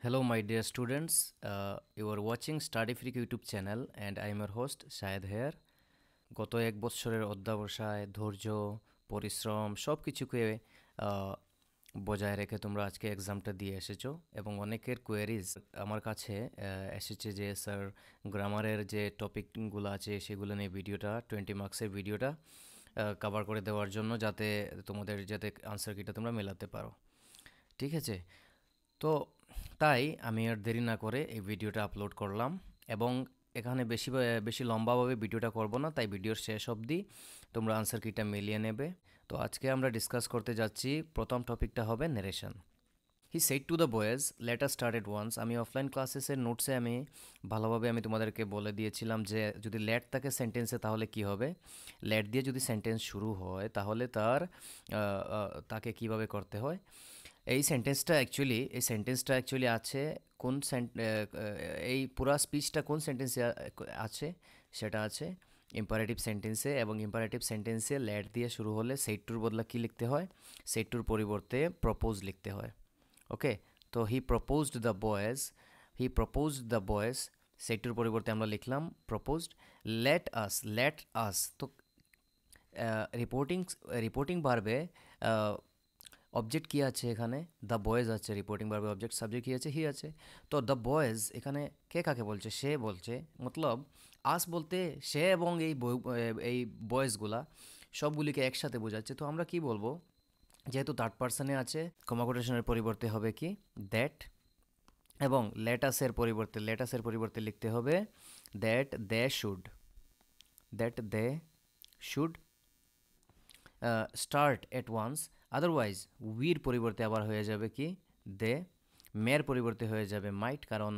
Hello, my dear students. You are watching Study Freak YouTube channel, and I am your host Shahid here. গত এক বছরের অধ্যবসায়, ধৈর্য, পরিশ্রম সব কিছুকে বজায় রেখে তোমরা আজকে এক্সামটা দিয়ে এসেছো এবং অনেকের কোয়েরিজ আমার কাছে এসেছে যে স্যার গ্রামারের যে টপিকগুলো আছে সেগুলো নিয়ে ভিডিওটা 20 মার্কসের ভিডিওটা কভার করে দেওয়ার জন্য যাতে তোমাদের যাতে আনসার কিটা তোমরা মেলাতে পারো। ঠিক আছে, তো তাই আমি আর দেরি না করে এই ভিডিওটা আপলোড করলাম এবং এখানে বেশি বেশি লম্বাভাবে ভিডিওটা করব না, তাই ভিডিওর শেষ অবধি তোমরা আনসার কিটা মিলিয়ে নেবে। তো আজকে আমরা ডিসকাস করতে যাচ্ছি, প্রথম টপিকটা হবে narration. He said to the boys let us start at once. আমি অফলাইন ক্লাসেসের নোটসে আমি ভালোভাবে তোমাদেরকে বলে দিয়েছিলাম যে যদি লেট থাকে সেন্টেন্সে তাহলে কি হবে, লেট দিয়ে যদি সেন্টেন্স শুরু হয় তাহলে তাকে কিভাবে করতে হয়। এই সেন্টেন্সটা অ্যাকচুয়ালি আছে কোন এই পুরা স্পিচটা কোন সেন্টেন্সে আছে, সেটা আছে ইম্পারেটিভ সেন্টেন্সে, এবং ইম্পারেটিভ সেন্টেন্সে লেট দিয়ে শুরু হলে সেড টুর বদলা কী লিখতে হয়, সেড টুর পরিবর্তে প্রপোজ লিখতে হয়। ওকে, তো he proposed the boys said টুর পরিবর্তে আমরা লিখলাম প্রপোজড। লেট আস তো রিপোর্টিং রিপোর্টিং ভার্বে অবজেক্ট কী আছে এখানে, দ্য বয়েজ আছে, রিপোর্টিং ভার্বে অবজেক্ট, সাবজেক্ট কী আছে, হি আছে। তো দ্য বয়েজ এখানে কে কাকে বলছে, সে বলছে, মতলব আস বলতে সে এবং এই বয়েজগুলা সবগুলিকে একসাথে বোঝাচ্ছে। তো আমরা কি বলবো, যেহেতু থার্ড পার্সনে আছে কমা কোটেশনের পরিবর্তে হবে কি দ্যাট, এবং লেটাসের পরিবর্তে লিখতে হবে that they should start at once. Otherwise উইর পরিবর্তে আবার হয়ে যাবে কি দে, মেয়ের পরিবর্তে হয়ে যাবে মাইট, কারণ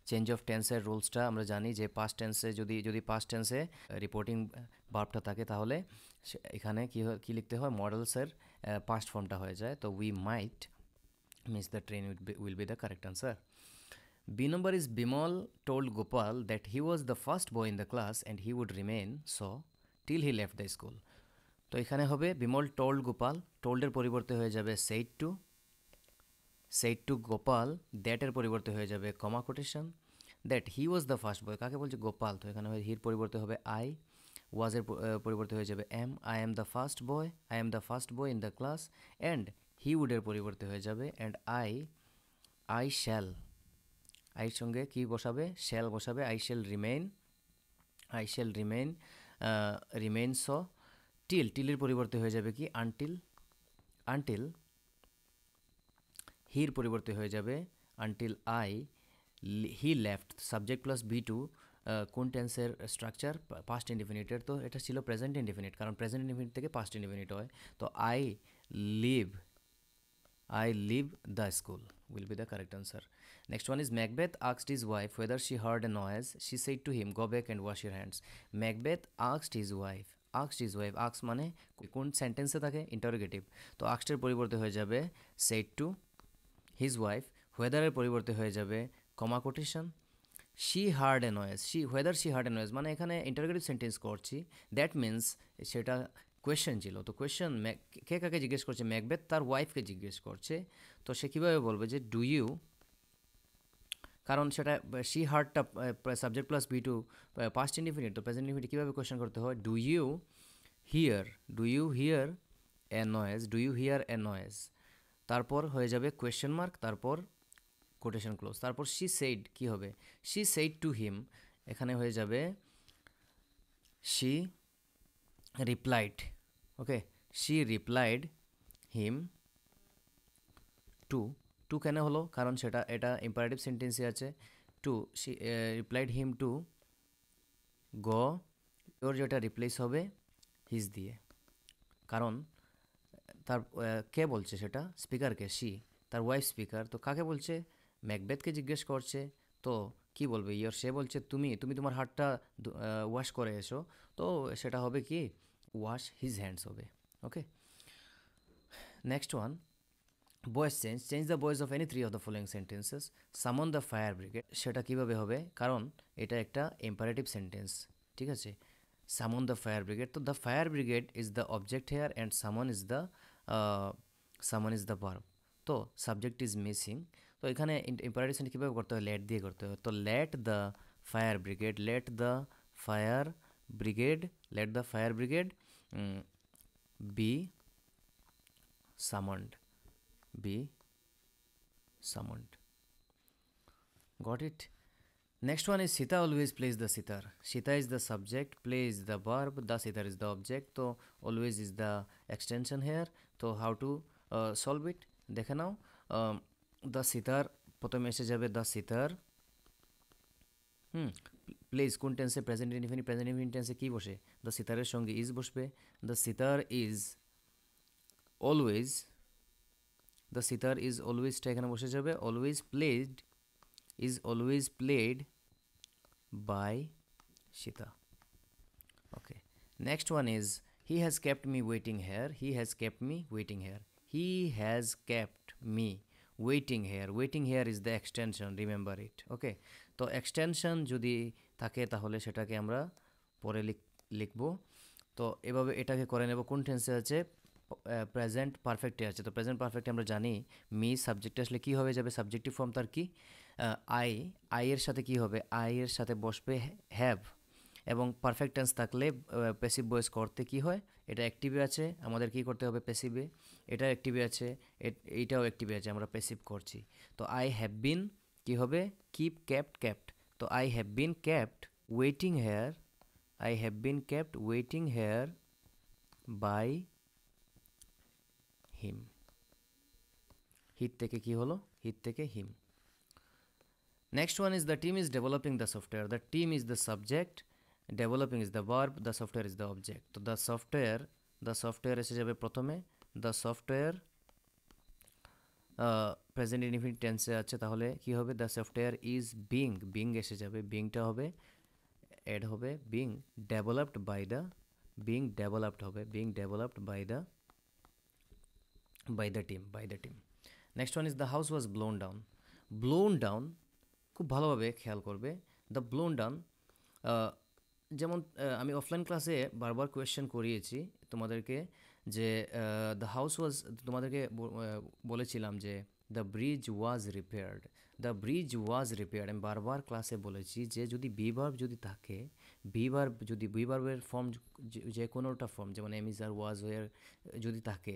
চেঞ্জ অফ টেন্সের রুলসটা আমরা জানি যে পাস্ট টেন্সে যদি পাস্ট টেন্সে রিপোর্টিং ভার্বটা থাকে তাহলে এখানে কি লিখতে হয়, মডেলসের পাস্ট ফর্মটা হয়ে যায়। তো we might miss the train will be the correct answer. B number is Bimal told Gopal that he was the first boy in the class and he would remain so till he left the school. তো এখানে হবে Bimal told Gopal, টোল্ডের পরিবর্তে হয়ে যাবে said to Gopal, দ্যাটের পরিবর্তে হয়ে যাবে কমা quotation, that he was the first বয়, কাকে বলছে, গোপাল। তো এখানে হির পরিবর্তে হবে আই, ওয়াজের পরিবর্তে হয়ে যাবে I am the first boy in the class, and he উডের পরিবর্তে হয়ে যাবে অ্যান্ড আই শ্যাল, আইয়ের সঙ্গে কি বসাবে, শ্যাল বসাবে, আই শ্যাল রিমেইন সো, টিলের পরিবর্তে হয়ে যাবে কি আনটিল, হির পরিবর্তে হয়ে যাবে until he left, subject plus বি2, কোন টেন্সের স্ট্রাকচার, পাস্ট ইনডিফিনিটের। তো এটা ছিল প্রেজেন্ট ইনডিফিনিট, কারণ প্রেজেন্ট ইনডিফিনিট থেকে পাস্ট ইনডিফিনিট হয়। তো I live the school will be the correct answer. Next one is Macbeth asked his wife whether she heard a noise. She said to him, go back and wash your hands. Macbeth asked his wife. আক্স মানে কোন সেন্টেন্সে থাকে, interrogative. তো আক্সটের পরিবর্তে হয়ে যাবে said to his wife, ওয়েদারের পরিবর্তে হয়ে যাবে কমা quotation, whether she heard a noise মানে এখানে ইন্টারোগেটিভ সেন্টেন্স করছি, দ্যাট মিন্স সেটা কোয়েশ্চেন ছিল। তো কোয়েশ্চেন কে কাকে জিজ্ঞেস করছে, ম্যাকবেথ তার ওয়াইফকে জিজ্ঞেস করছে। তো সে কীভাবে বলবে যে ডু ইউ, কারণ সেটা শি হার্ডটা সাবজেক্ট প্লাস বি2 পাস্ট ইনডিফিনিট, তো প্রেজেন্ট ইনডিফিনিট কীভাবে কোয়েশ্চেন করতে হয়, do you hear a noise, তারপর হয়ে যাবে কোয়েশ্চেন মার্ক, তারপর কোটেশন ক্লোজ, তারপর শি সেইড কী হবে, শি সেইড টু হিম, এখানে হয়ে যাবে she replied, okay, she replied him to কেন হলো, কারণ এটা ইম্পারেটিভ সেন্টেন্সে আছে, to she replied him to go, ওর যেটা রিপ্লেস হবে হিজ দিয়ে, কারণ তার কে বলছে, সেটা স্পিকারকে, তার ওয়াইফ স্পিকার। তো কাকে বলছে, ম্যাকবেথকে জিজ্ঞেস করছে। তো কি বলবে, সে বলছে তুমি তোমার হাতটা ওয়াশ করে এসো, তো সেটা হবে কি ওয়াশ হিজ হ্যান্ডস হবে। Okay, next one, voice change the voice of any three of the following sentences, summon the fire brigade, সেটা কীভাবে হবে, কারণ এটা একটা ইম্পারেটিভ সেন্টেন্স, ঠিক আছে। সামন দ্য ফায়ার ব্রিগেড, তো the fire brigade is the object here and summon is the verb. তো সাবজেক্ট ইজ মিসিং। তো এখানে ইম্পারেটিভ সেন্টেন্স কীভাবে করতে হয়, লেট দিয়ে করতে হয়। তো let the fire brigade, let the fire brigade, let the fire brigade be summoned, be summoned. Got it? Next one is Sita always plays the sitar. Sita is the subject, plays the verb, the sitar is the object. So always is the extension here. So how to solve it? দেখে নাও। the sitar প্রথমে এসে যাবে the sitar। Place কোন টেন্সে, present indefinite, present indefinite টেন্সে কি বসে, the সিতারের সঙ্গে ইজ বসবে। The sitar is always, the sitar is অলওয়েজটা এখানে বসে যাবে। Always played is always played by Shita. Okay. Next one is he has kept me waiting here. He has kept me waiting here. He has kept me waiting here. Waiting here is the extension. Remember it. Okay. তো extension যদি থাকে তাহলে সেটাকে আমরা পরে লিখবো। তো এভাবে এটাকে করে নেব। কোন টেন্সে আছে, প্রেজেন্ট পারফেক্টে আছে। তো প্রেজেন্ট পারফেক্টে আমরা জানি মি সাবজেক্টে আসলে কী হবে যাবে, সাবজেক্টিভ ফর্ম তার কি আই এর সাথে কি হবে, আই এর সাথে বসবে হ্যাভ, এবং পারফেক্ট টেন্স থাকলে প্যাসিভ ভয়েস করতে কি হয়, এটা অ্যাক্টিভে আছে আমাদের কি করতে হবে প্যাসিভে, এটা অ্যাক্টিভে আছে এইটাও অ্যাক্টিভে আছে, আমরা প্যাসিভ করছি। তো আই হ্যাভ বিন কি হবে, কিপ কেপ্ট কেপ্ট। তো I have been kept waiting here, I have been kept waiting here by him. Hit থেকে কি হলো, হিট থেকে হিম। Next one is the team is developing the software. The team is the subject, developing is the verb, the software is the object. So the software এসে যাবে প্রথমে। the software present indefinite টেন্সে আছে তাহলে কি হবে, the software is being এসে যাবে, beingটা হবে অ্যাড হবে, being developed by the, being developed হবে, being developed by the team. Next one is the house was blown down. blown down খুব ভালোভাবে খেয়াল করবে। দ্য ব্লোন ডাউন, যেমন আমি অফলাইন ক্লাসে বারবার কোয়েশ্চেন করিয়েছি তোমাদেরকে যে দ্য হাউস ওয়াজ, তোমাদেরকে বলেছিলাম যে the bridge was repaired, the bridge was repaired. আমি বারবার ক্লাসে বলেছি যে যদি বি ভার্ব যদি থাকে, যদি বি ভার্বের ফর্ম যে কোনোটা ফর্ম, যেমন am is are was were যদি থাকে,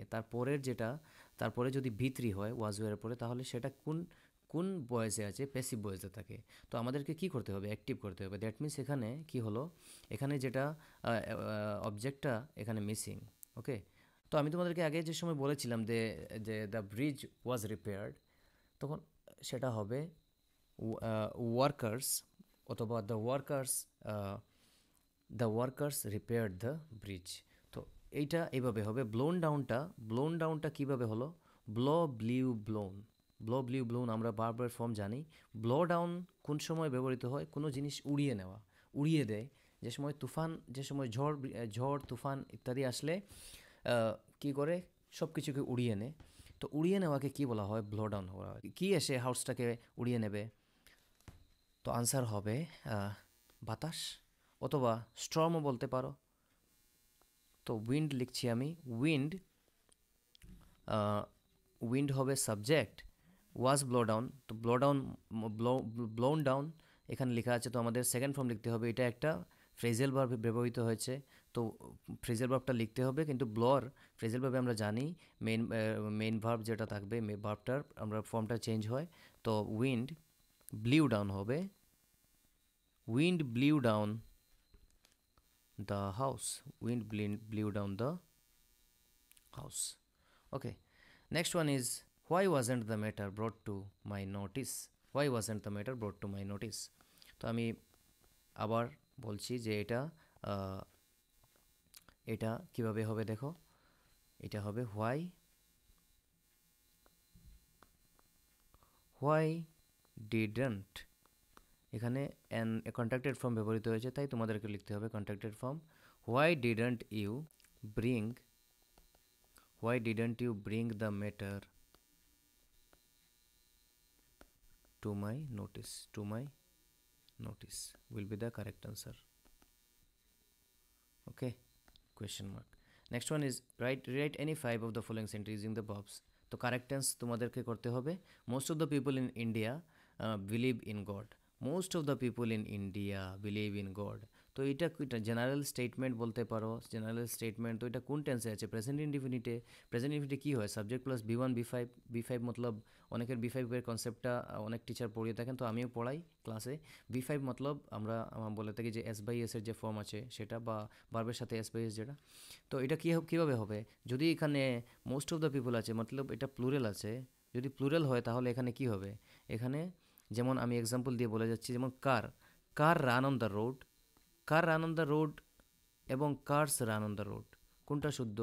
তারপরে যদি ভি3 হয় ওয়াজ ওয়ারের পরে, তাহলে সেটা কোন বয়েসে আছে, প্যাসিভ বয়েসে থাকে। তো আমাদেরকে কি করতে হবে, অ্যাক্টিভ করতে হবে। দ্যাট মিনস এখানে কি হলো, এখানে যেটা অবজেক্টটা এখানে মিসিং। ওকে। তো আমি তোমাদেরকে আগে যে সময় বলেছিলাম যে দ্য ব্রিজ ওয়াজ রিপেয়ার্ড, তখন সেটা হবে ওয়ার্কার্স, অথবা the workers repaired the bridge. তো এইটা এইভাবে হবে। ব্লোন ডাউনটা কীভাবে হলো, ব্লো ব্লোন আমরা বারবার ফর্ম জানি। ব্লো ডাউন কোন সময় ব্যবহৃত হয়, কোনো জিনিস উড়িয়ে নেওয়া, উড়িয়ে দেয়। যে সময় ঝড় তুফান ইত্যাদি আসলে কি করে, সব কিছুকে উড়িয়ে নেয়। তো উড়িয়ে নেওয়াকে কি বলা হয়, ব্লো ডাউন হওয়া। কি এসে হাউসটাকে উড়িয়ে নেবে, তো আনসার হবে বাতাস, অথবা স্টর্মও বলতে পারো। তো উইন্ড লিখছি আমি, উইন্ড হবে সাবজেক্ট, ওয়াজ ব্লো ডাউন, তো ব্লোন ডাউন এখানে লেখা আছে। তো আমাদের সেকেন্ড ফর্ম লিখতে হবে, এটা একটা ফ্রেজাল ভার্ব ব্যবহৃত হয়েছে, তো ফ্রেজাল ভার্বটা লিখতে হবে। কিন্তু ফ্রেজাল ভার্বে আমরা জানি মেইন ভার্ব যেটা থাকবে, ভার্বটার আমরা ফর্মটা চেঞ্জ হয়। তো উইন্ড ব্লিউ ডাউন হবে, wind blew down the house, wind blew down the house. Okay. Next one is why wasn't the matter brought to my notice? Why wasn't the matter brought to my notice? তো আমি আবার বলছি যে এটা কিভাবে হবে, দেখো এটা হবে why didn't, এখানে কন্ট্রাক্টেড ফর্ম ব্যবহৃত হয়েছে, তাই তোমাদেরকে লিখতে হবে contracted form. why didn't you bring the matter to my notice? To my notice will be the correct answer. Okay, question mark. Next one is write any 5 of the following sentences using the verbs. তো correct tense তোমাদেরকে করতে হবে most of the people in India believe in god. Most of the people in India believe in god. তো এটা general statement বলতে পারো। General statement, তো এটা কোন টেন্সে আছে? প্রেজেন্ট ইনডিফিনিটে। প্রেজেন্ট ইনডিফিনিটে কী হয়? সাবজেক্ট প্লাস বি1 বি5। বি5 মতলব অনেকের বি5 এর কনসেপ্টটা অনেক টিচার পড়িয়ে থাকেন, তো আমিও পড়াই ক্লাসে। বি5 মতলব আমরা বলে থাকি যে এস বাই এসের যে ফর্ম আছে সেটা, বা ভার্বের সাথে এস বাই এস যেটা। তো এটা কীভাবে হবে? যদি এখানে মোস্ট অফ দ্য পিপল আছে মতলব এটা প্লুরাল আছে, যদি প্লুরাল হয় তাহলে এখানে কি হবে? এখানে যেমন আমি এক্সাম্পল দিয়ে বলে যাচ্ছি, যেমন car, car run on the road, car run on the road এবং cars run on the road. কোনটা শুদ্ধ?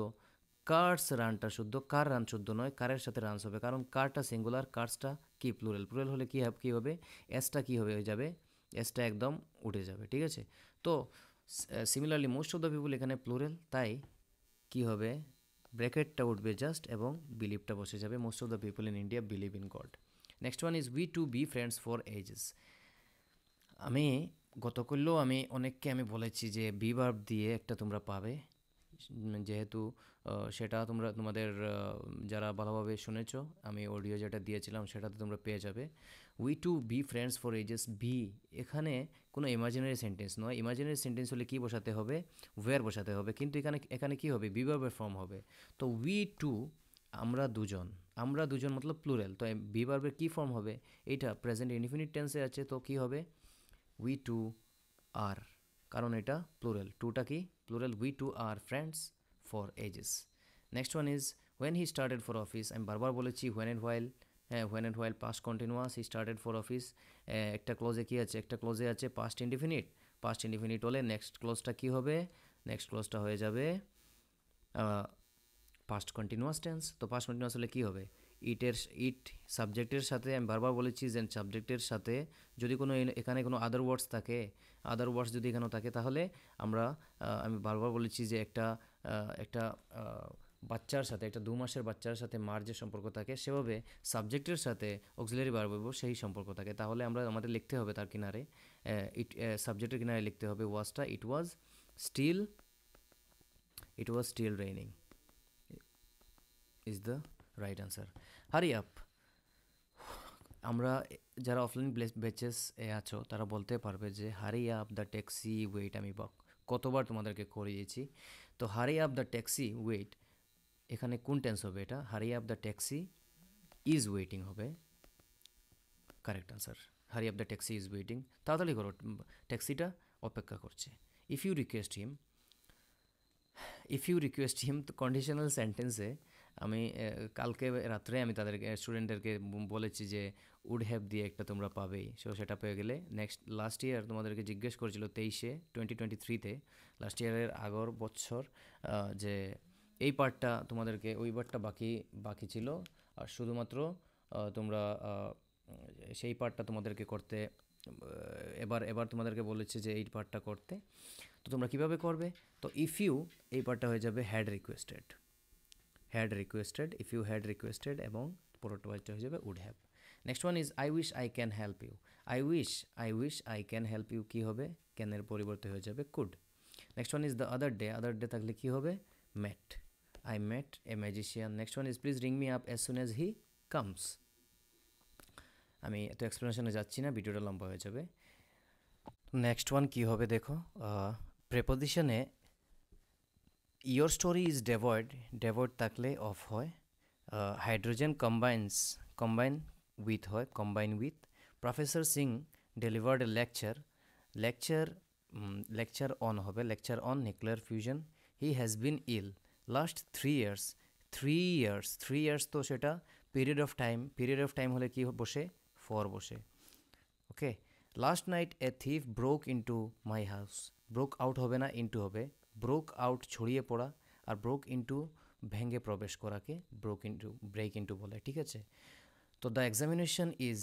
কার্স রানটা শুদ্ধ, কার রান শুদ্ধ নয়। কারের সাথে রানস হবে, কারণ কারটা সিঙ্গুলার, কার্সটা কি প্লুরাল। প্লুরাল হলে কী হবে? এসটা কী হবে হয়ে যাবে? এসটা একদম উঠে যাবে, ঠিক আছে? তো similarly most of the people এখানে প্লুরাল, তাই কি হবে? ব্র্যাকেটটা উঠবে জাস্ট এবং বিলিভটা বসে যাবে। Most of the people in India believe in God. Next one is we two be friends for ages. আমি গতকালও অনেককে বলেছি যে বি ভার্ব দিয়ে একটা তোমরা পাবে, যেহেতু সেটা তোমাদের যারা ভালোভাবে শুনেছো, আমি অডিও যেটা দিয়েছিলাম সেটাতে তোমরা পেয়ে যাবে। We two be friends for ages. Be এখানে কোনো ইমাজিনারি সেন্টেন্স নয়। ইমাজিনারি সেন্টেন্স হলে কি বসাতে হবে? ওয়্যার বসাতে হবে, কিন্তু এখানে কি হবে? বি ভার্বের ফর্ম হবে। তো উই টু, আমরা দুজন, আমরা দুজন মতলব প্লুরাল, তো বি ভার্বের কী ফর্ম হবে? এইটা প্রেজেন্ট ইনডিফিনিট টেন্সে আছে, তো কি হবে? উই টু আর, কারণ এটা প্লুরাল। টুটা কি plural. We two are friends for ages. Next one is when he started for office. আমি বারবার বলেছি হোয়েন অ্যান্ড হোয়াইল। হ্যাঁ, when and while past continuous, he started for office. একটা ক্লোজে কি আছে? একটা ক্লোজে আছে পাস্ট ইনডিফিনিট। পাস্ট ইনডিফিনিট হলে নেক্সট ক্লোজটা কি হবে? নেক্সট ক্লোজটা হয়ে যাবে পাস্ট কন্টিনিউয়াস টেন্স। তো পাস্ট কন্টিনিউয়াস হলে কী হবে? ইট সাবজেক্টের সাথে, আমি বারবার বলেছি যে সাবজেক্টের সাথে যদি কোনো এখানে কোনো আদার ওয়ার্ডস থাকে, আদার ওয়ার্ডস যদি এখানেও থাকে, তাহলে আমি বারবার বলেছি যে একটা বাচ্চার সাথে, একটা 2 মাসের বাচ্চার সাথে মার যে সম্পর্ক থাকে, সেভাবে সাবজেক্টের সাথে অক্সিলারি ভার্ব সেই সম্পর্ক থাকে। তাহলে আমাদের লিখতে হবে তার কিনারে, সাবজেক্টের কিনারে লিখতে হবে ওয়াজটা, it was still raining is the right answer. Hurry up. আমরা যারা অফলাইন ব্যাচেস এ আছো তারা বলতে পারবে যে হারি আপ দ্য ট্যাক্সি ওয়েট। আমি কতবার তোমাদেরকে করিয়েছি। তো হারি আপ দ্য ট্যাক্সি ওয়েট, এখানে কোন টেন্স হবে? এটা hurry up the taxi is waiting হবে correct answer. Hurry up the taxi is waiting, তাড়াতাড়ি করো, ট্যাক্সিটা অপেক্ষা করছে। ইফ ইউ রিকোয়েস্ট হিম, তো কন্ডিশনাল সেন্টেন্সে আমি কালকে রাত্রে আমি তাদেরকে স্টুডেন্টদেরকে বলেছি যে উড হ্যাভ দিয়ে একটা তোমরা পাবেই, সেটা পেয়ে গেলে। লাস্ট ইয়ার তোমাদেরকে জিজ্ঞেস করেছিল 2023-তে, লাস্ট ইয়ারের আগর বছর, যে এই পার্টটা তোমাদেরকে, ওই পার্টটা বাকি ছিল, আর শুধুমাত্র তোমরা সেই পার্টটা তোমাদেরকে করতে, এবার তোমাদেরকে বলেছে যে এই পার্টটা করতে। তো তোমরা কীভাবে করবে? তো ইফ ইউ, এই পার্টটা হয়ে যাবে had requested, if you had requested, এবং পরেরটা হয়ে যাবে would have. Next one is I wish I can help you. I wish I can help you, কী হবে? ক্যানের পরিবর্তে হয়ে যাবে could. Next one is the other day থাকলে কী হবে? Met, I met a magician. Next one is please ring me up as soon as he comes. আমি এত এক্সপ্লেনেশনে যাচ্ছি না, ভিডিওটা লম্বা হয়ে যাবে। নেক্সট ওয়ান কী হবে দেখো, প্রেপোজিশনে ইয়োর স্টোরি ইজ ডেভয়েড থাকলে অফ হয়। Hydrogen combine with. Professor Singh delivered a lecture on হবে, lecture on nuclear fusion. He has been ill last 3 years, তো সেটা পিরিয়ড অফ টাইম হলে কি বসে? ফর বসে। Okay. Last night a thief broke into my house. Broke out হবে না, into হবে। ব্রোক আউট ছড়িয়ে পড়া, আর ব্রোক ইন্টু ভেঙে প্রবেশ করাকে ব্রেক ইন্টু বলে, ঠিক আছে? তো দ্য এক্সামিনেশন ইজ,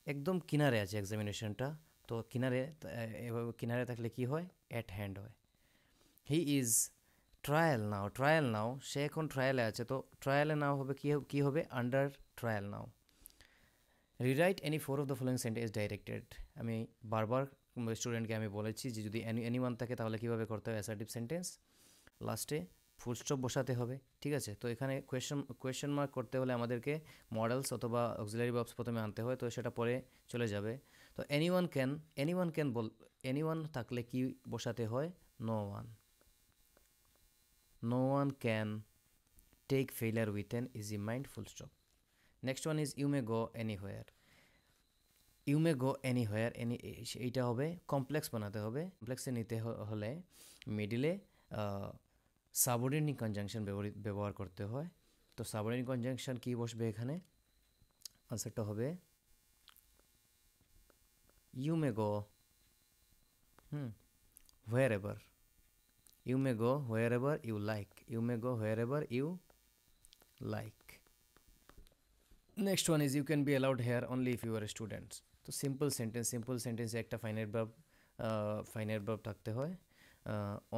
একদম কিনারে আছে এক্সামিনেশনটা, তো এভাবে কিনারে থাকলে কি হয়? অ্যাট হ্যান্ড হয়। হি ইজ ট্রায়াল নাও, সে এখন ট্রায়ালে আছে, তো ট্রায়ালে নাও হবে কি হবে? Under trial now. Rewrite any 4 of the following sentence directed. আমি বারবার স্টুডেন্টকে বলেছি যে যদি এনি ওয়ান থাকে তাহলে কীভাবে করতে হয়? অ্যাসার্টিভ সেন্টেন্স, লাস্টে ফুল স্টপ বসাতে হবে, ঠিক আছে। তো এখানে কোয়েশ্চেন মার্ক করতে হলে আমাদেরকে মডেলস অথবা অক্সিলারি ভার্বস প্রথমে আনতে হয়, তো সেটা পরে চলে যাবে। তো এনিওয়ান থাকলে কি বসাতে হয়? No one can take failure with an easy mind, full stop. Next one is you may go anywhere. You may go anywhere, এইটা হবে কমপ্লেক্স বানাতে হবে। কমপ্লেক্সে নিতে হলে মিডিলে সাবঅর্ডিনেট কনজাংশন ব্যবহার করতে হয়। তো সাবঅর্ডিনেট কনজাংশন কি বসবে এখানে? আনসারটা হবে you may go wherever. You may go wherever you like. You may go wherever you like. Next one is you can be allowed here only if you are students. তো simple সেন্টেন্সে একটা finite verb থাকতে হয়।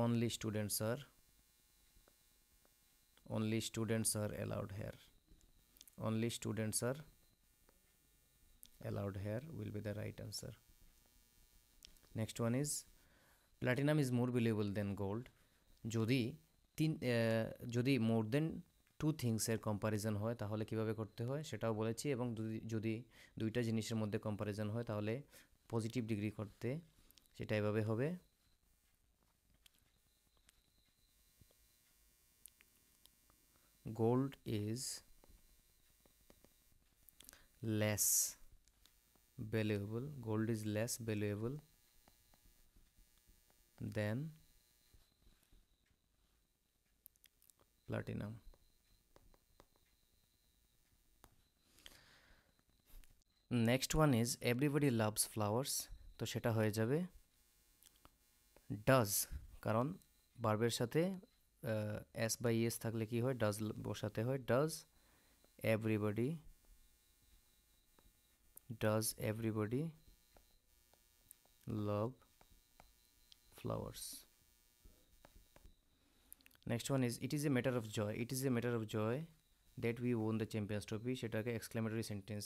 Only students are allowed here. Only students are allowed here will be the right answer. Next one is platinum is more valuable than gold. যদি more than two things এর comparison হয় তাহলে কিভাবে করতে হয় সেটাও বলেছি, এবং যদি দুইটা জিনিসের মধ্যে কম্পারিজন হয় তাহলে পজিটিভ ডিগ্রি করতে সেটা এভাবে হবে, gold is less valuable than platinum. Next one is everybody loves flowers. তো সেটা হয়ে যাবে does, কারণ ভার্বের সাথে এস বাই এস থাকলে কি হয়? ডাজ বসাতে হয়। does everybody love flowers. Next one is it is a matter of joy that we won the champions trophy. সেটাকে এক্সক্লেমেটরি সেন্টেন্স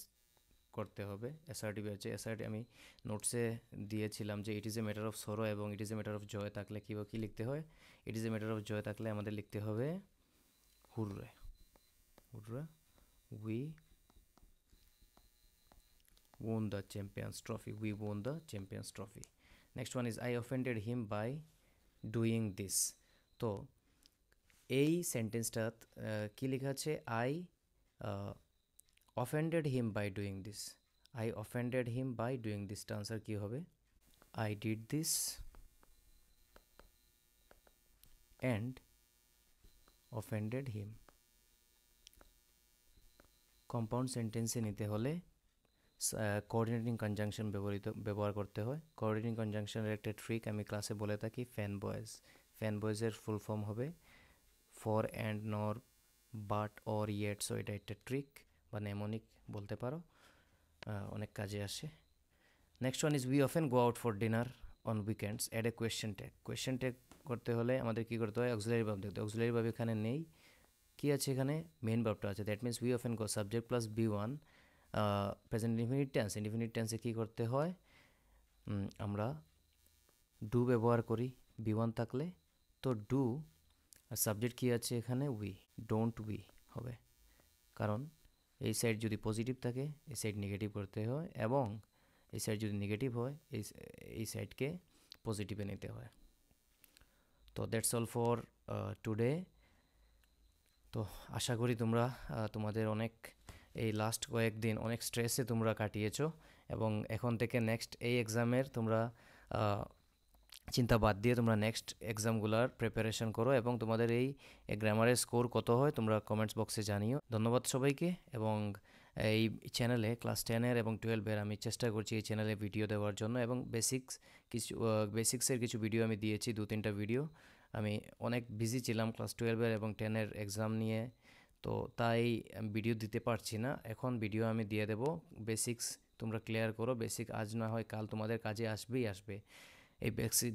করতে হবে। অ্যাসার্টিভ আছে, আমি নোটসে দিয়েছিলাম যে it is a matter of sorrow এবং it is a matter of joy থাকলে কী লিখতে হয়? It is a matter of joy থাকলে আমাদের লিখতে হবে hurrah we won the champions trophy. Next one is I offended him by doing this. তো এই সেন্টেন্সটা কি লেখা আছে? I offended him by doing this. টা আনসার কি হবে? I did this and offended him. Compound সেন্টেন্সে নিতে হলে কোঅর্ডিনেটিং কনজাংশন ব্যবহার করতে হয়। কোঅর্ডিনেটিং কনজাংশনের একটা ট্রিক আমি ক্লাসে বলে থাকি, ফ্যান বয়েজের ফুল ফর্ম হবে ফর অ্যান্ড নর বাট অর ইয়েট। সো এটা একটা ট্রিক বা নেমোনিক বলতে পারো, অনেক কাজে আসে। Next one is we often go out for dinner on weekends. Add a question tag করতে হলে আমাদের কী করতে হয়? অক্সিলারি ভার্ব দেখতে। অক্সিলারি ভার্ব এখানে নেই, কি আছে এখানে? মেন ভার্বটা আছে। That means we often go subject plus B1 present indefinite টেন্সে কী করতে হয়? আমরা ডু ব্যবহার করি B1 থাকলে। তো ডু আর সাবজেক্ট কী আছে এখানে? উই। ডোন্ট উই হবে, কারণ এই সাইড যদি পজিটিভ থাকে এই সাইড নেগেটিভ করতে হয়, এবং এই সাইড যদি নেগেটিভ হয় এই সাইডকে পজিটিভে নিতে হয়। তো দ্যাটস অল ফর টুডে। তো আশা করি তোমরা তোমাদের অনেক এই লাস্ট কয়েকদিন অনেক স্ট্রেসে তোমরা কাটিয়েছো, এবং এখন থেকে নেক্সট এই এক্সামের তোমরা চিন্তা বাদ দিয়ে তোমরা নেক্সট এক্সামগুলোর প্রিপারেশন করো, এবং তোমাদের এই গ্রামারের স্কোর কত হয় তোমরা কমেন্টস বক্সে জানিও। ধন্যবাদ সবাইকে। এবং এই চ্যানেলে ক্লাস 10-এর এবং 12-এর আমি চেষ্টা করছি এই চ্যানেলে ভিডিও দেওয়ার জন্য, এবং বেসিক্সের কিছু ভিডিও আমি দিয়েছি, 2-3টা ভিডিও। আমি অনেক বিজি ছিলাম ক্লাস 12-এর এবং 10-এর এক্সাম নিয়ে, তো তাই ভিডিও দিতে পারছি না। এখন ভিডিও আমি দিয়ে দেব। বেসিক্স তোমরা ক্লিয়ার করো। বেসিক আজ না হয় কাল তোমাদের কাজে আসবে। এই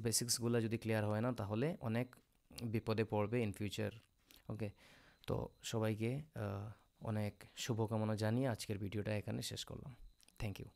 বেসিক্সগুলো যদি ক্লিয়ার হয় না তাহলে অনেক বিপদে পড়বে ইন ফিউচার। ওকে, তো সবাইকে অনেক শুভকামনা জানিয়ে আজকের ভিডিওটা এখানে শেষ করলাম। Thank you.